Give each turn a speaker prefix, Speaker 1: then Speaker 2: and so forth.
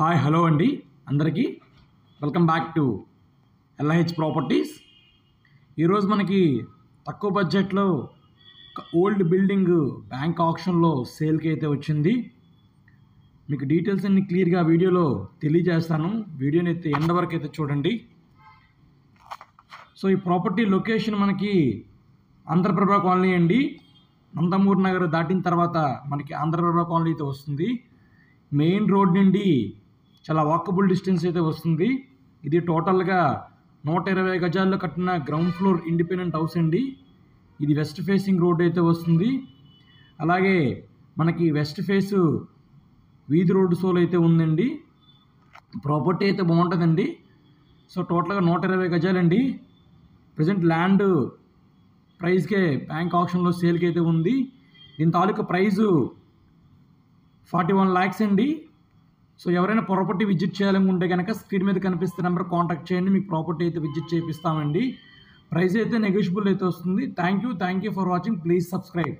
Speaker 1: Hi hello అండి అందరికీ welcome back to ఎల్ఐహెచ్ properties. ఈరోజు మనకి తక్కువ బడ్జెట్లో ఒక ఓల్డ్ బిల్డింగ్ బ్యాంక్ ఆప్షన్లో సేల్కి అయితే వచ్చింది. మీకు డీటెయిల్స్ అన్ని క్లియర్గా వీడియోలో తెలియజేస్తాను. వీడియోని అయితే ఎండ్ వరకు అయితే చూడండి. సో ఈ ప్రాపర్టీ లొకేషన్ మనకి ఆంధ్రప్రభ కాలనీ అండి. నందమూరి నగర్ దాటిన తర్వాత మనకి ఆంధ్రప్రభ కాలనీ అయితే వస్తుంది. మెయిన్ రోడ్ నుండి చాలా వాకబుల్ డిస్టెన్స్ అయితే వస్తుంది. ఇది టోటల్గా 120 గజాల్లో కట్టిన గ్రౌండ్ ఫ్లోర్ ఇండిపెండెంట్ హౌస్ అండి. ఇది వెస్ట్ ఫేసింగ్ రోడ్ అయితే వస్తుంది. అలాగే మనకి వెస్ట్ ఫేసు వీధి రోడ్డు సోల్ అయితే ఉందండి. ప్రాపర్టీ అయితే బాగుంటుందండి. సో టోటల్గా 120 గజాలండి. ప్రజెంట్ ల్యాండ్ ప్రైస్కే బ్యాంక్ ఆప్షన్లో సేల్కి అయితే ఉంది. దీని తాలూకా ప్రైజు 41 lakhs అండి. సో ఎవరైనా ప్రాపర్టీ విజిట్ చేయాలనుకుంటే కనుక స్క్రీన్ మీద కనిపిస్తున్న నెంబర్ కాంటాక్ట్ చేయండి. మీకు ప్రాపర్టీ అయితే విజిట్ చేపిస్తామండి. ప్రైస్ అయితే నెగోషియబుల్ అయితే వస్తుంది. Thank you for watching. Please subscribe.